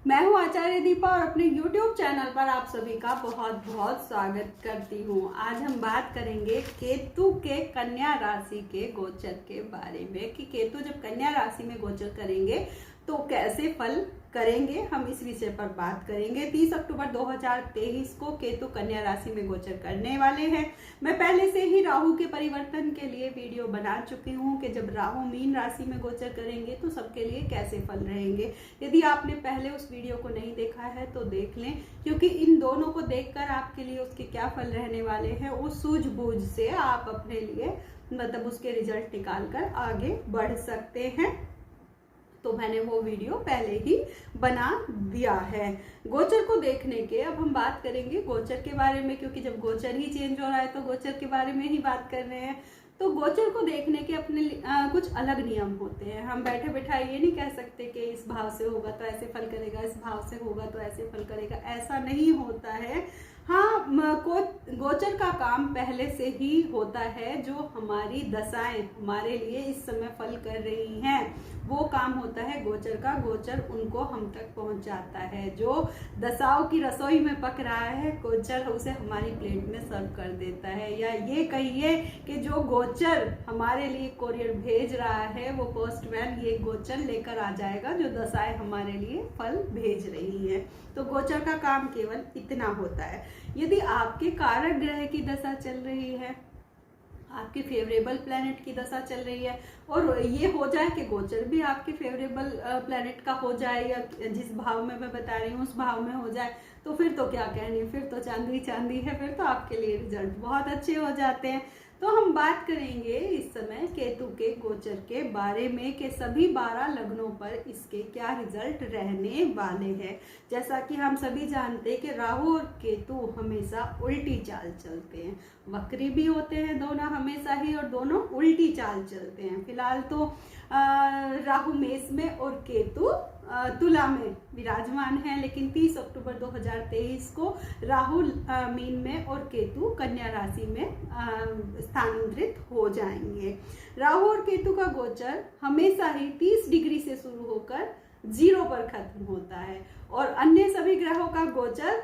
मैं हूं आचार्य दीपा और अपने YouTube चैनल पर आप सभी का बहुत बहुत स्वागत करती हूं। आज हम बात करेंगे केतु के कन्या राशि के गोचर के बारे में कि केतु जब कन्या राशि में गोचर करेंगे तो कैसे फल करेंगे। हम इस विषय पर बात करेंगे। 30 अक्टूबर 2023 को केतु कन्या राशि में गोचर करने वाले हैं। मैं पहले से ही राहु के परिवर्तन के लिए वीडियो बना चुकी हूं कि जब राहु मीन राशि में गोचर करेंगे तो सबके लिए कैसे फल रहेंगे। यदि आपने पहले उस वीडियो को नहीं देखा है तो देख लें, क्योंकि इन दोनों को देखकर आपके लिए उसके क्या फल रहने वाले हैं उस सूझबूझ से आप अपने लिए मतलब उसके रिजल्ट निकाल कर आगे बढ़ सकते हैं। तो मैंने वो वीडियो पहले ही बना दिया है। गोचर को देखने के अब हम बात करेंगे गोचर के बारे में, क्योंकि जब गोचर ही चेंज हो रहा है तो गोचर के बारे में ही बात कर रहे हैं। तो गोचर को देखने के अपने कुछ अलग नियम होते हैं। हम बैठे बैठा ये नहीं कह सकते कि इस भाव से होगा तो ऐसे फल करेगा, इस भाव से होगा तो ऐसे फल करेगा, ऐसा नहीं होता है। हाँ, गोचर का काम पहले से ही होता है। जो हमारी दशाएं हमारे लिए इस समय फल कर रही हैं वो काम होता है गोचर का। गोचर उनको हम तक पहुंचाता है। जो दशाओं की रसोई में पक रहा है गोचर उसे हमारी प्लेट में सर्व कर देता है। या ये कहिए कि जो गोचर हमारे लिए कोरियर भेज रहा है वो पोस्टमैन ये गोचर लेकर आ जाएगा जो दशाएं हमारे लिए फल भेज रही है। तो गोचर का काम केवल इतना होता है। यदि आपके कारक ग्रह की दशा चल रही है, आपके फेवरेबल प्लैनेट की दशा चल रही है और ये हो जाए कि गोचर भी आपके फेवरेबल प्लैनेट का हो जाए या जिस भाव में मैं बता रही हूँ उस भाव में हो जाए, तो फिर तो क्या कहनी, फिर तो चांदी चांदी है। फिर तो आपके लिए रिजल्ट बहुत अच्छे हो जाते हैं। तो हम बात करेंगे इस समय केतु के गोचर के बारे में कि सभी 12 लग्नों पर इसके क्या रिजल्ट रहने वाले हैं। जैसा कि हम सभी जानते हैं कि राहु और केतु हमेशा उल्टी चाल चलते हैं, वक्री भी होते हैं दोनों हमेशा ही और दोनों उल्टी चाल चलते हैं। फिलहाल तो राहु मेष में और केतु तुला में विराजमान है, लेकिन 30 अक्टूबर 2023 को राहु मीन में और केतु कन्या राशि में स्थानांतरित हो जाएंगे। राहु और केतु का गोचर हमेशा ही 30 डिग्री से शुरू होकर 0 पर खत्म होता है और अन्य सभी ग्रहों का गोचर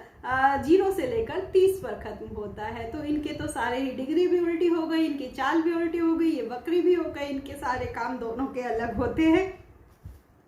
0 से लेकर 30 पर खत्म होता है। तो इनके तो सारे ही डिग्री भी उल्टी हो गई, इनकी चाल भी उल्टी हो गई, ये वक्री भी हो गई, इनके सारे काम दोनों के अलग होते हैं।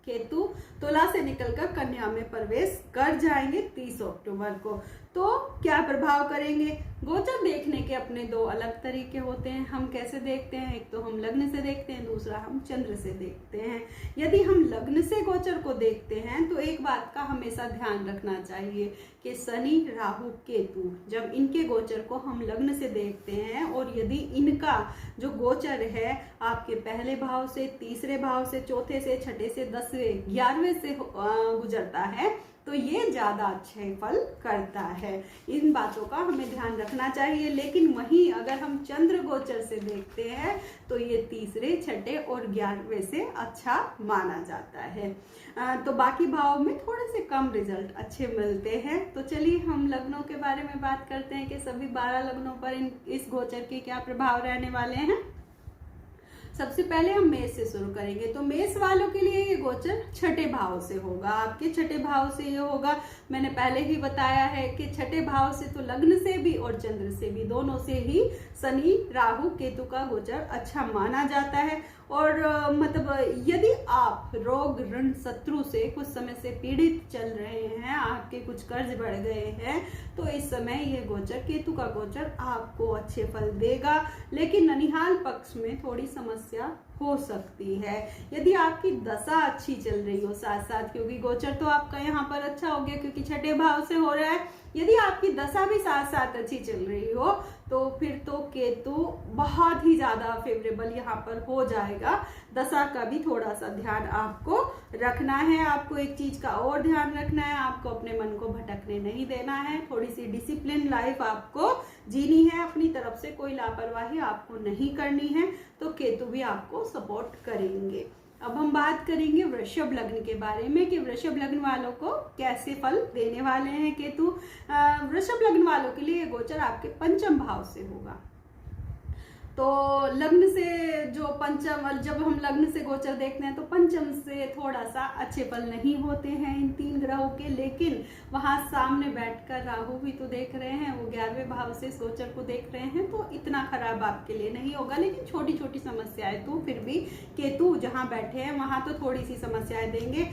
केतु तुला से निकलकर कन्या में प्रवेश कर जाएंगे 30 अक्टूबर को। तो क्या प्रभाव करेंगे? गोचर देखने के अपने दो अलग तरीके होते हैं। हम कैसे देखते हैं? एक तो हम लग्न से देखते हैं, दूसरा हम चंद्र से देखते हैं। यदि हम लग्न से गोचर को देखते हैं तो एक बात का हमेशा ध्यान रखना चाहिए कि शनि राहु केतु जब इनके गोचर को हम लग्न से देखते हैं और यदि इनका जो गोचर है आपके पहले भाव से, तीसरे भाव से, चौथे से, छठे से, 10वें, 11वें से गुजरता है तो ये ज्यादा अच्छे फल करता है। इन बातों का हमें ध्यान रखना चाहिए। लेकिन वहीं अगर हम चंद्र गोचर से देखते हैं तो ये तीसरे, छठे और 11वें से अच्छा माना जाता है। तो बाकी भाव में थोड़े से कम रिजल्ट अच्छे मिलते हैं। तो चलिए हम लग्नों के बारे में बात करते हैं कि सभी 12 लग्नों पर इस गोचर के क्या प्रभाव रहने वाले हैं। सबसे पहले हम मेष से शुरू करेंगे। तो मेष वालों के लिए ये गोचर छठे भाव से होगा। आपके छठे भाव से ये होगा, मैंने पहले ही बताया है कि छठे भाव से तो लग्न से भी और चंद्र से भी दोनों से ही शनि राहु केतु का गोचर अच्छा माना जाता है। और मतलब यदि आप रोग ऋण शत्रु से कुछ समय से पीड़ित चल रहे हैं, आपके कुछ कर्ज बढ़ गए हैं, तो इस समय ये गोचर केतु का गोचर आपको अच्छे फल देगा। लेकिन ननिहाल पक्ष में थोड़ी समस्या हो सकती है। यदि आपकी दशा अच्छी चल रही हो साथ साथ, क्योंकि गोचर तो आपका यहाँ पर अच्छा हो गया क्योंकि छठे भाव से हो रहा है, यदि आपकी दशा भी साथ साथ अच्छी चल रही हो तो फिर तो केतु बहुत ही ज्यादा फेवरेबल यहाँ पर हो जाएगा। दशा का भी थोड़ा सा ध्यान आपको रखना है। आपको एक चीज का और ध्यान रखना है, आपको अपने मन को भटकने नहीं देना है। थोड़ी सी डिसिप्लिन लाइफ आपको जीनी है। अपनी तरफ से कोई लापरवाही आपको नहीं करनी है। तो केतु भी आपको सपोर्ट करेंगे। अब हम बात करेंगे वृषभ लग्न के बारे में कि वृषभ लग्न वालों को कैसे फल देने वाले हैं केतु। वृषभ लग्न वालों के लिए गोचर आपके पंचम भाव से होगा। तो लग्न से जो पंचम, जब हम लग्न से गोचर देखते हैं तो पंचम से थोड़ा सा अच्छे फल नहीं होते हैं इन 3 ग्रहों के, लेकिन वहां सामने बैठकर राहु भी तो देख रहे हैं, वो 11वें भाव से इस गोचर को देख रहे हैं, तो इतना खराब आपके लिए नहीं होगा। लेकिन छोटी छोटी समस्याएं तो फिर भी केतु जहां बैठे हैं वहां तो थोड़ी सी समस्याएं देंगे।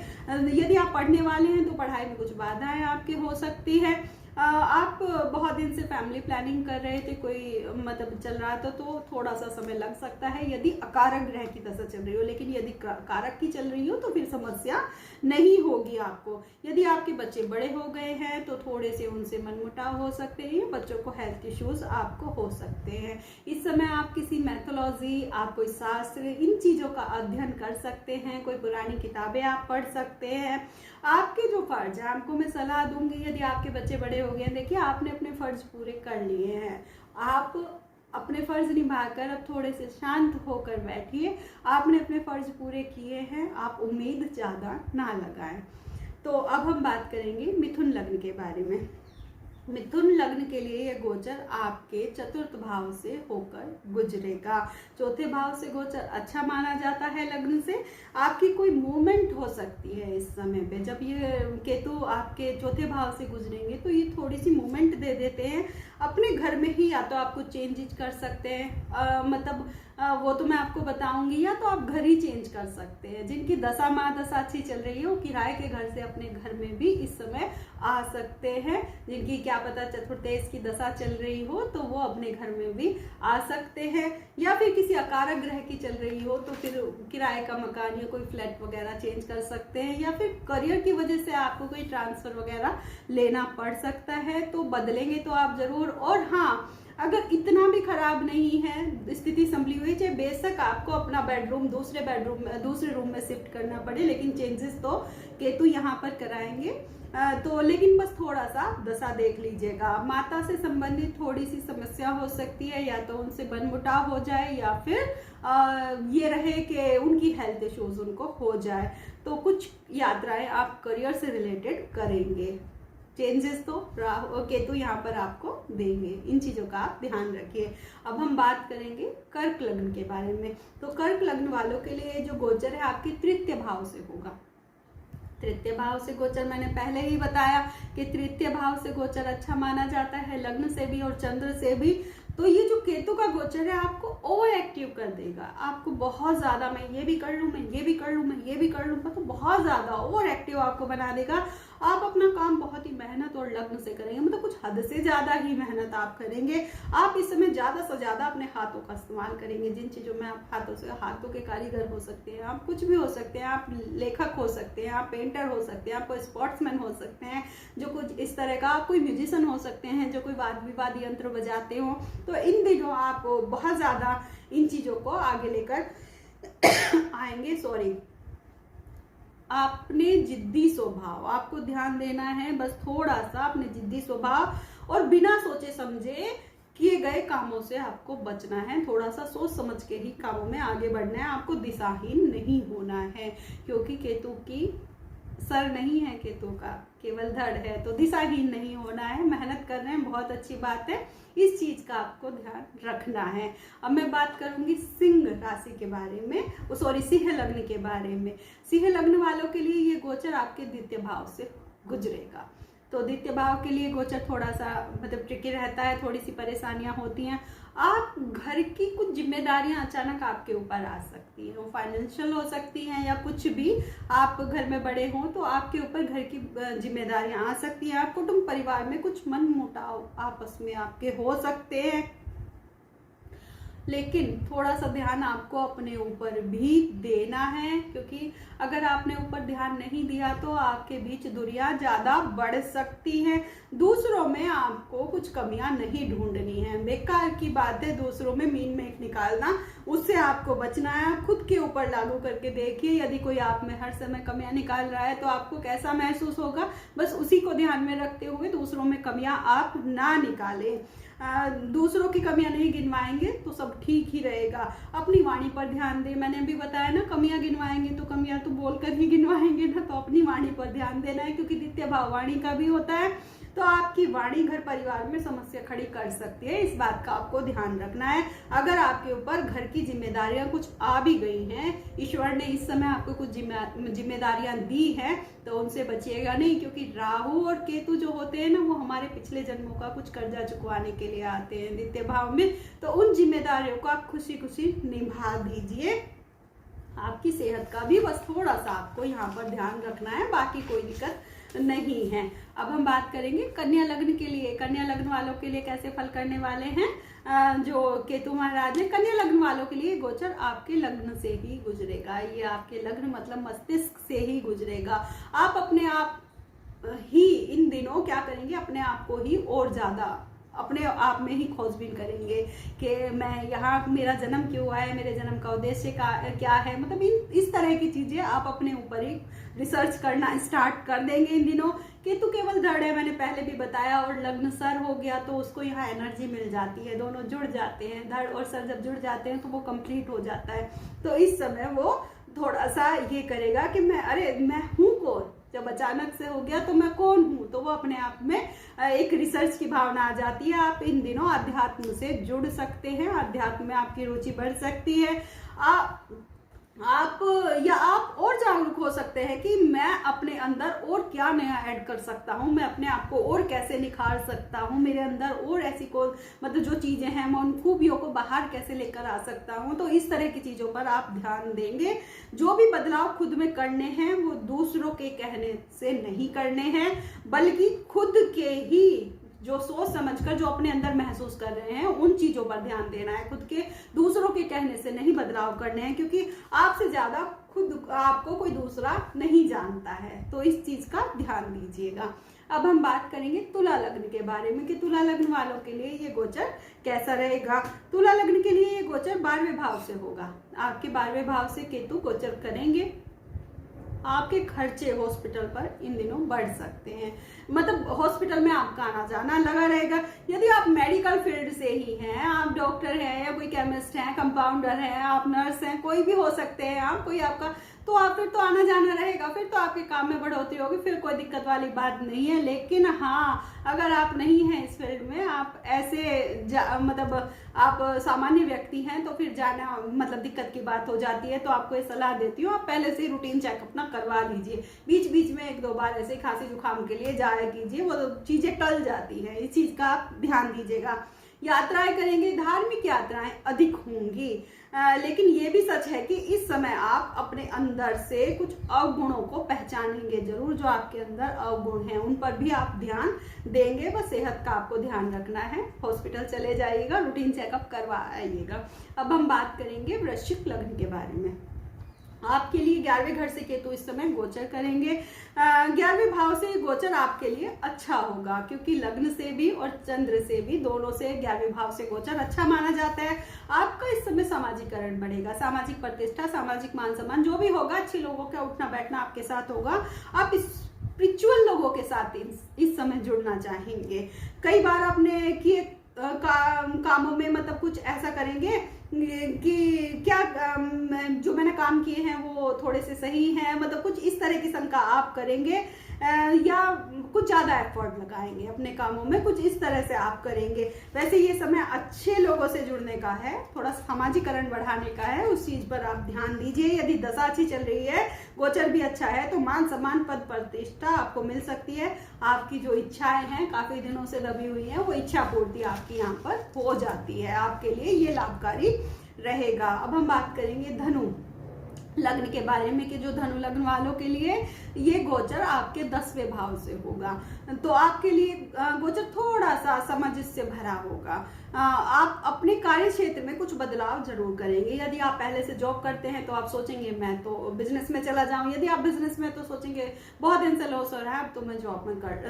यदि आप पढ़ने वाले हैं तो पढ़ाई में कुछ बाधाएं आपकी हो सकती है। आप बहुत दिन से फैमिली प्लानिंग कर रहे थे, कोई मतलब चल रहा था, तो थोड़ा सा समय लग सकता है यदि अकारक ग्रह की दशा चल रही हो। लेकिन यदि कारक की चल रही हो तो फिर समस्या नहीं होगी आपको। यदि आपके बच्चे बड़े हो गए हैं तो थोड़े से उनसे मनमुटाव हो सकते हैं, बच्चों को हेल्थ इश्यूज आपको हो सकते हैं। इस समय आप किसी मैथोलॉजी, आप कोई शास्त्र, इन चीजों का अध्ययन कर सकते हैं, कोई पुरानी किताबें आप पढ़ सकते हैं। आपके जो फर्ज है, आपको मैं सलाह दूंगी, यदि आपके बच्चे बड़े हो गए, देखिए आपने अपने फर्ज पूरे कर लिए हैं, आप अपने फर्ज निभाकर अब थोड़े से शांत होकर बैठिए। आपने अपने फर्ज पूरे किए हैं, आप उम्मीद ज्यादा ना लगाएं। तो अब हम बात करेंगे मिथुन लग्न के बारे में। मिथुन लग्न के लिए यह गोचर आपके चतुर्थ भाव से होकर गुजरेगा। चौथे भाव से गोचर अच्छा माना जाता है लग्न से। आपकी कोई मूवमेंट हो सकती है इस समय पे, जब ये केतु आपके चौथे भाव से गुजरेंगे तो ये थोड़ी सी मूवमेंट दे देते हैं। अपने घर में ही या तो आप कुछ चेंजेस कर सकते हैं, मतलब वो तो मैं आपको बताऊंगी, या तो आप घर ही चेंज कर सकते हैं। जिनकी दशा महादशा अच्छी चल रही है वो किराए के घर से अपने घर में भी इस समय आ सकते हैं। जिनकी क्या पता चतुर्थेश की दशा चल रही हो तो वो अपने घर में भी आ सकते हैं, या फिर किसी अकारक ग्रह की चल रही हो तो फिर किराए का मकान या कोई फ्लैट वगैरह चेंज कर सकते हैं, या फिर करियर की वजह से आपको कोई ट्रांसफर वगैरह लेना पड़ सकता है, तो बदलेंगे तो आप जरूर। और हाँ, अगर इतना भी खराब नहीं है, स्थिति संभली हुई, चाहे बेशक आपको अपना बेडरूम दूसरे रूम में शिफ्ट करना पड़े, लेकिन चेंजेस तो केतु यहाँ पर कराएंगे। तो लेकिन बस थोड़ा सा दशा देख लीजिएगा। माता से संबंधित थोड़ी सी समस्या हो सकती है, या तो उनसे बनमुटाव हो जाए, या फिर ये रहे कि उनकी हेल्थ इश्यूज उनको हो जाए। तो कुछ यात्राएं आप करियर से रिलेटेड करेंगे। चेंजेस तो केतु यहाँ पर आपको देंगे, इन चीजों का आप ध्यान रखिए। अब हम बात करेंगे कर्क लग्न के बारे में। तो कर्क लग्न वालों के लिए जो गोचर है आपके तृतीय भाव से होगा। तृतीय भाव से गोचर मैंने पहले ही बताया कि तृतीय भाव से गोचर अच्छा माना जाता है, लग्न से भी और चंद्र से भी। तो ये जो केतु का गोचर है आपको ओवर एक्टिव कर देगा, आपको बहुत ज्यादा मैं ये भी कर लूं, मैं ये भी कर लूं, मैं ये भी कर लूं, तो बहुत ज्यादा ओवर एक्टिव आपको बना देगा। आप अपना काम बहुत ही मेहनत और लगन से करेंगे, मतलब कुछ हद से ज्यादा ही मेहनत आप करेंगे। आप इस समय ज्यादा से ज्यादा अपने हाथों का इस्तेमाल करेंगे, जिन चीजों में आप हाथों के कारीगर हो सकते हैं, आप कुछ भी हो सकते हैं, आप लेखक हो सकते हैं, आप पेंटर हो सकते हैं, आप कोई स्पोर्ट्समैन हो सकते हैं जो कुछ इस तरह का, आप कोई म्यूजिशियन हो सकते हैं जो कोई वाद्य यंत्र बजाते हो। तो इन दिनों आप बहुत ज्यादा इन चीजों को आगे लेकर आएंगे। आपने जिद्दी स्वभाव, आपको ध्यान देना है, बस थोड़ा सा अपने जिद्दी स्वभाव और बिना सोचे समझे किए गए कामों से आपको बचना है। थोड़ा सा सोच समझ के ही कामों में आगे बढ़ना है, आपको दिशाहीन नहीं होना है, क्योंकि केतु की सर नहीं है, केतु का केवल धड़ है, तो दिशाहीन नहीं होना है। मेहनत कर रहे हैं, बहुत अच्छी बात है, इस चीज का आपको ध्यान रखना है। अब मैं बात करूंगी सिंह राशि के बारे में, सिंह लग्न के बारे में। सिंह लग्न वालों के लिए ये गोचर आपके द्वितीय भाव से गुजरेगा। तो द्वितीय भाव के लिए गोचर थोड़ा सा मतलब ट्रिकी रहता है, थोड़ी सी परेशानियां होती हैं। आप घर की कुछ जिम्मेदारियां अचानक आपके ऊपर आ सकती है, वो फाइनेंशियल हो सकती हैं या कुछ भी, आप घर में बड़े हों तो आपके ऊपर घर की जिम्मेदारियां आ सकती हैं। आप कुटुंब परिवार में कुछ मन मुटाव आपस में आपके हो सकते हैं, लेकिन थोड़ा सा ध्यान आपको अपने ऊपर भी देना है, क्योंकि अगर आपने ऊपर ध्यान नहीं दिया तो आपके बीच दूरियां ज्यादा बढ़ सकती हैं। दूसरों में आपको कुछ कमियां नहीं ढूंढनी है, बेकार की बात है दूसरों में मीन मेख निकालना, उससे आपको बचना है। आप खुद के ऊपर लागू करके देखिए, यदि कोई आप में हर समय कमियां निकाल रहा है तो आपको कैसा महसूस होगा, बस उसी को ध्यान में रखते हुए दूसरों में कमियां आप ना निकालें। दूसरों की कमियां नहीं गिनवाएंगे तो सब ठीक ही रहेगा। अपनी वाणी पर ध्यान दें, मैंने अभी बताया ना, कमियां गिनवाएंगे तो कमियां तो बोलकर ही गिनवाएंगे ना, तो अपनी वाणी पर ध्यान देना है, क्योंकि द्वितीय भाव वाणी का भी होता है। तो आपकी वाणी घर परिवार में समस्या खड़ी कर सकती है। इस बात का आपको ध्यान रखना है। अगर आपके ऊपर घर की जिम्मेदारियां कुछ आ भी गई हैं, ईश्वर ने इस समय आपको कुछ जिम्मेदारियां दी हैं, तो उनसे बचिएगा नहीं, क्योंकि राहु और केतु जो होते हैं ना, वो हमारे पिछले जन्मों का कुछ कर्जा चुकवाने के लिए आते हैं द्वितीय भाव में। तो उन जिम्मेदारियों को आप खुशी खुशी निभा दीजिए। आपकी सेहत का भी बस थोड़ा सा आपको यहाँ पर ध्यान रखना है, बाकी कोई दिक्कत नहीं है। अब हम बात करेंगे कन्या लग्न के लिए। कन्या लग्न वालों के लिए कैसे फल करने वाले हैं जो केतु महाराज है। कन्या लग्न वालों के लिए गोचर आपके लग्न से ही गुजरेगा। ये आपके लग्न मतलब मस्तिष्क से ही गुजरेगा। आप अपने आप ही इन दिनों क्या करेंगे, अपने आप को ही और ज्यादा अपने आप में ही खोजबीन करेंगे कि मैं यहाँ, मेरा जन्म क्यों हुआ है, मेरे जन्म का उद्देश्य क्या है, मतलब इस तरह की चीजें आप अपने ऊपर ही रिसर्च करना स्टार्ट कर देंगे इन दिनों। केतु केवल धड़ है, मैंने पहले भी बताया, और लग्न सर हो गया तो उसको यहाँ एनर्जी मिल जाती है, दोनों जुड़ जाते हैं। धड़ और सर जब जुड़ जाते हैं तो वो कंप्लीट हो जाता है। तो इस समय वो थोड़ा सा ये करेगा कि मैं हूँ कौन। जब अचानक से हो गया तो मैं कौन हूँ, तो वो अपने आप में एक रिसर्च की भावना आ जाती है। आप इन दिनों अध्यात्म से जुड़ सकते हैं, अध्यात्म में आपकी रुचि बढ़ सकती है। आप और जागरूक हो सकते हैं कि मैं अपने अंदर और क्या नया ऐड कर सकता हूँ, मैं अपने आप को और कैसे निखार सकता हूँ, मेरे अंदर और ऐसी मतलब जो चीजें हैं मैं उन खूबियों को बाहर कैसे लेकर आ सकता हूँ। तो इस तरह की चीजों पर आप ध्यान देंगे। जो भी बदलाव खुद में करने हैं वो दूसरों के कहने से नहीं करने हैं, बल्कि खुद के ही जो सोच समझकर जो अपने अंदर महसूस कर रहे हैं उन चीजों पर ध्यान देना है। खुद के दूसरों के कहने से नहीं बदलाव करने हैं, क्योंकि आपसे ज्यादा खुद आपको कोई दूसरा नहीं जानता है। तो इस चीज का ध्यान दीजिएगा। अब हम बात करेंगे तुला लग्न के बारे में कि तुला लग्न वालों के लिए ये गोचर कैसा रहेगा। तुला लग्न के लिए ये गोचर 12वें भाव से होगा। आपके 12वें भाव से केतु गोचर करेंगे। आपके खर्चे हॉस्पिटल पर इन दिनों बढ़ सकते हैं, मतलब हॉस्पिटल में आपका आना जाना लगा रहेगा। यदि आप मेडिकल फील्ड से ही हैं, आप डॉक्टर हैं या कोई केमिस्ट हैं, कंपाउंडर हैं, आप नर्स हैं, कोई भी हो सकते हैं आप, कोई आपका, तो आप फिर तो आना जाना रहेगा, फिर तो आपके काम में बढ़ोतरी होगी, फिर कोई दिक्कत वाली बात नहीं है। लेकिन हाँ, अगर आप नहीं हैं इस फील्ड में, आप ऐसे मतलब आप सामान्य व्यक्ति हैं, तो फिर जाना मतलब दिक्कत की बात हो जाती है। तो आपको ये सलाह देती हूँ, आप पहले से रूटीन चेकअप अपना करवा लीजिए। बीच बीच में 1-2 बार ऐसे खांसी जुकाम के लिए जाया कीजिए, वो चीजें टल जाती है। इस चीज का आप ध्यान दीजिएगा। यात्राएं करेंगे, धार्मिक यात्राएं अधिक होंगी, लेकिन ये भी सच है कि इस समय आप अपने अंदर से कुछ अवगुणों को पहचानेंगे जरूर। जो आपके अंदर अवगुण हैं उन पर भी आप ध्यान देंगे। बस सेहत का आपको ध्यान रखना है। हॉस्पिटल चले जाइएगा, रूटीन चेकअप करवा आइएगा। अब हम बात करेंगे वृश्चिक लग्न के बारे में। आपके लिए 11वें घर से केतु इस समय गोचर करेंगे। 11वें भाव से गोचर आपके लिए अच्छा होगा, क्योंकि लग्न से भी और चंद्र से भी, दोनों से 11वें भाव से गोचर अच्छा माना जाता है। आपका इस समय सामाजिकरण बढ़ेगा, सामाजिक प्रतिष्ठा, सामाजिक मान सम्मान जो भी होगा, अच्छे लोगों का उठना बैठना आपके साथ होगा। आप स्पिरिचुअल लोगों के साथ इस समय जुड़ना चाहेंगे। कई बार आपने किए कामों में मतलब कुछ ऐसा करेंगे कि क्या जो मैंने काम किए हैं वो थोड़े से सही हैं, मतलब कुछ इस तरह की शंका आप करेंगे, या कुछ ज्यादा एफर्ट लगाएंगे अपने कामों में, कुछ इस तरह से आप करेंगे। वैसे ये समय अच्छे लोगों से जुड़ने का है, थोड़ा सामाजिकरण बढ़ाने का है, उस चीज पर आप ध्यान दीजिए। यदि दशा अच्छी चल रही है, गोचर भी अच्छा है, तो मान सम्मान पद प्रतिष्ठा आपको मिल सकती है। आपकी जो इच्छाएं हैं काफी दिनों से दबी हुई है, वो इच्छा पूर्ति आपकी यहाँ पर हो जाती है। आपके लिए ये लाभकारी रहेगा। अब हम बात करेंगे धनु लग्न के बारे में कि जो धनु लग्न वालों के लिए ये गोचर आपके 10वें भाव से होगा। तो आपके लिए गोचर थोड़ा सा समझ से भरा होगा। आप अपने कार्य क्षेत्र में कुछ बदलाव जरूर करेंगे। यदि आप पहले से जॉब करते हैं तो आप सोचेंगे मैं तो बिजनेस में चला जाऊं, यदि आप बिजनेस में तो सोचेंगे बहुत दिन से लॉस हो रहा है, अब तो मैं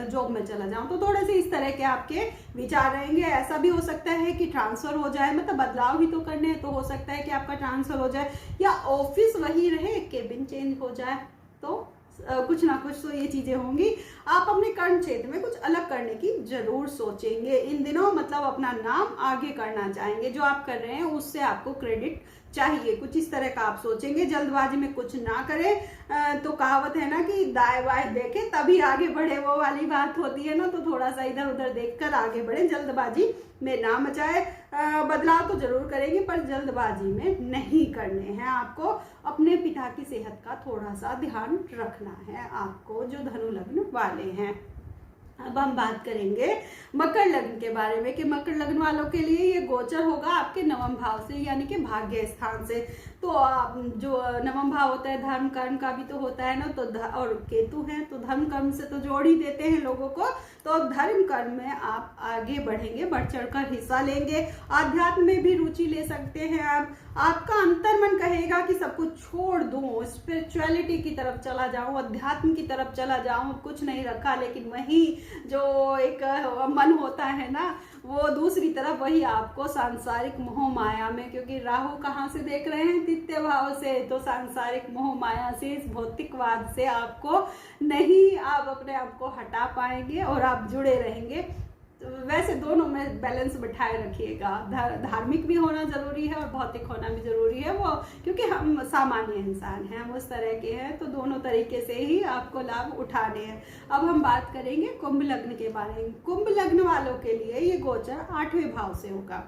जॉब में चला जाऊं। तो थोड़े से इस तरह के आपके विचार रहेंगे। ऐसा भी हो सकता है कि ट्रांसफर हो जाए, मतलब बदलाव ही तो करने हैं, तो हो सकता है कि आपका ट्रांसफर हो जाए, या ऑफिस वही रहे, केबिन चेंज हो जाए, तो कुछ ना कुछ तो ये चीजें होंगी। आप अपने कर्म क्षेत्र में कुछ अलग करने की जरूर सोचेंगे इन दिनों, मतलब अपना नाम आगे करना चाहेंगे। जो आप कर रहे हैं उससे आपको क्रेडिट चाहिए, कुछ इस तरह का आप सोचेंगे। जल्दबाजी में कुछ ना करें। तो कहावत है ना कि दाएं बाएं देखें तभी आगे बढ़े, वो वाली बात होती है ना। तो थोड़ा सा इधर उधर देखकर आगे बढ़े, जल्दबाजी में ना मचाए। बदलाव तो जरूर करेंगे पर जल्दबाजी में नहीं करने हैं। आपको अपने पिता की सेहत का थोड़ा सा ध्यान रखना है आपको, जो धनु लग्न वाले हैं। अब हम बात करेंगे मकर लग्न के बारे में कि मकर लग्न वालों के लिए ये गोचर होगा आपके नवम भाव से, यानी कि भाग्य स्थान से। तो जो नवम भाव होता है धर्म कर्म का भी तो होता है ना, तो और केतु है तो धर्म कर्म से तो जोड़ ही देते हैं लोगों को। तो धर्म कर्म में आप आगे बढ़ेंगे, बढ़ चढ़कर हिस्सा लेंगे। आध्यात्म में भी रुचि ले सकते हैं आप। आपका अंतर्मन कहेगा कि सब कुछ छोड़ दूं, स्पिरिचुअलिटी की तरफ चला जाऊं, अध्यात्म की तरफ चला जाऊं, कुछ नहीं रखा। लेकिन वही जो एक मन होता है ना, वो दूसरी तरफ वही आपको सांसारिक मोह माया में, क्योंकि राहु कहाँ से देख रहे हैं, तृतीय भाव से, तो सांसारिक मोह माया से, इस भौतिकवाद से आपको नहीं, आप अपने आप को हटा पाएंगे और आप जुड़े रहेंगे। तो वैसे दोनों में बैलेंस बिठाए रखिएगा। धार्मिक भी होना जरूरी है और भौतिक होना भी जरूरी है, वो क्योंकि हम सामान्य इंसान हैं, हम उस तरह के हैं। तो दोनों तरीके से ही आपको लाभ उठाने हैं। अब हम बात करेंगे कुंभ लग्न के बारे में। कुंभ लग्न वालों के लिए ये गोचर 8वें भाव से होगा।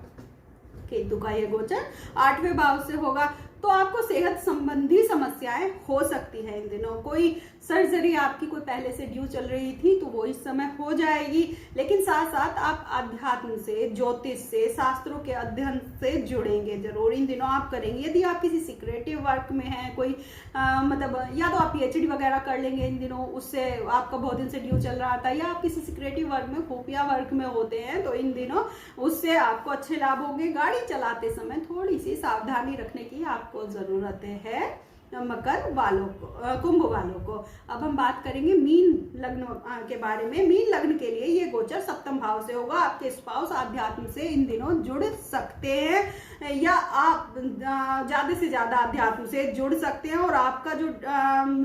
केतु का ये गोचर 8वें भाव से होगा। तो आपको सेहत संबंधी समस्याएं हो सकती है इन दिनों। कोई सर्जरी आपकी कोई पहले से ड्यू चल रही थी तो वो इस समय हो जाएगी। लेकिन साथ साथ आप अध्यात्म से, ज्योतिष से, शास्त्रों के अध्ययन से जुड़ेंगे जरूर इन दिनों आप करेंगे। यदि आप किसी सिक्रेटिव वर्क में हैं, कोई मतलब या तो आप PhD वगैरह कर लेंगे इन दिनों, उससे आपका बहुत दिन से ड्यू चल रहा था, या आप किसी सिक्रेटिव वर्क में, खुफिया वर्क में होते हैं तो इन दिनों उससे आपको अच्छे लाभ होंगे। गाड़ी चलाते समय थोड़ी सी सावधानी रखने की आपको जरूरत है मकर वालों को, कुंभ वालों को। अब हम बात करेंगे मीन लग्न के बारे में। मीन लग्न के लिए ये गोचर 7वें भाव से होगा। आपके स्पाउस आध्यात्म से इन दिनों जुड़ सकते हैं, या आप ज्यादा से ज्यादा अध्यात्म से जुड़ सकते हैं। और आपका जो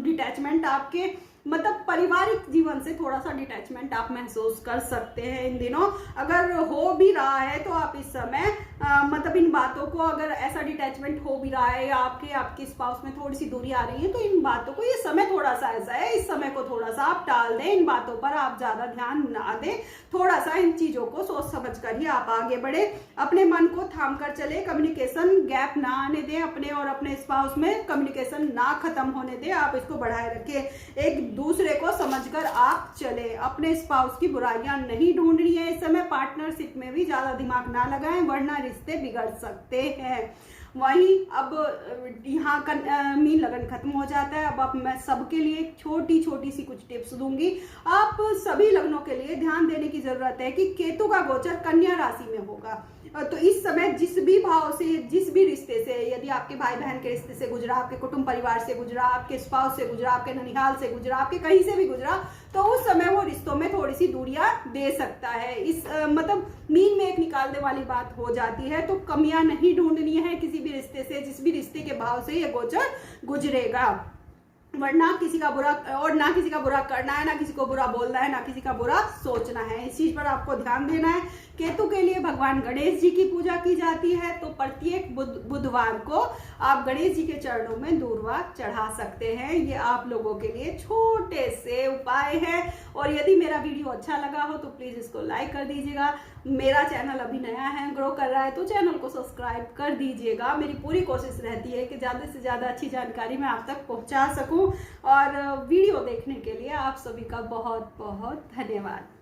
डिटैचमेंट, आपके मतलब पारिवारिक जीवन से थोड़ा सा डिटैचमेंट आप महसूस कर सकते हैं इन दिनों। अगर हो भी रहा है तो आप इस समय मतलब इन बातों को, अगर ऐसा डिटैचमेंट हो भी रहा है या आपके स्पाउस में थोड़ी सी दूरी आ रही है, तो इन बातों को, ये समय थोड़ा सा ऐसा है, इस समय को थोड़ा सा आप टाल दें। इन बातों पर आप ज्यादा ध्यान ना दें, थोड़ा सा इन चीजों को सोच समझ कर ही आप आगे बढ़े। अपने मन को थाम कर चले, कम्युनिकेशन गैप ना आने दें, अपने और अपने स्पाउस में कम्युनिकेशन ना खत्म होने दें, आप इसको बढ़ाए रखें। एक दूसरे को समझकर आप चले, अपने स्पाउस की बुराइयां नहीं ढूंढनी है इस समय। पार्टनरशिप में भी ज्यादा दिमाग ना लगाएं वरना रिश्ते बिगड़ सकते हैं। वहीं अब यहाँ का मीन लगन खत्म हो जाता है। अब मैं सबके लिए छोटी छोटी सी कुछ टिप्स दूंगी। आप सभी लग्नों के लिए ध्यान देने की जरूरत है कि केतु का गोचर कन्या राशि में होगा। तो इस समय जिस भी भाव से, जिस भी रिश्ते से, यदि आपके भाई बहन के रिश्ते से गुजरा, आपके कुटुंब परिवार से गुजरा, आपके स्पाउस से गुजरा, आपके ननिहाल से गुजरा, आपके कहीं से भी गुजरा, तो उस समय वो रिश्तों में थोड़ी सी दूरियां दे सकता है। इस मतलब मीन में एक निकालने वाली बात हो जाती है। तो कमियां नहीं ढूंढनी है किसी भी रिश्ते से, जिस भी रिश्ते के भाव से ये गोचर गुजरेगा। वरना किसी का बुरा, और ना किसी का बुरा करना है, ना किसी को बुरा बोलना है, ना किसी का बुरा सोचना है। इस चीज पर आपको ध्यान देना है। केतु के लिए भगवान गणेश जी की पूजा की जाती है। तो प्रत्येक बुधवार को आप गणेश जी के चरणों में दूर्वा चढ़ा सकते हैं। ये आप लोगों के लिए छोटे से उपाय हैं। और यदि मेरा वीडियो अच्छा लगा हो तो प्लीज इसको लाइक कर दीजिएगा। मेरा चैनल अभी नया है, ग्रो कर रहा है, तो चैनल को सब्सक्राइब कर दीजिएगा। मेरी पूरी कोशिश रहती है कि ज्यादा से ज्यादा अच्छी जानकारी मैं आप तक पहुंचा सकूं। और वीडियो देखने के लिए आप सभी का बहुत बहुत धन्यवाद।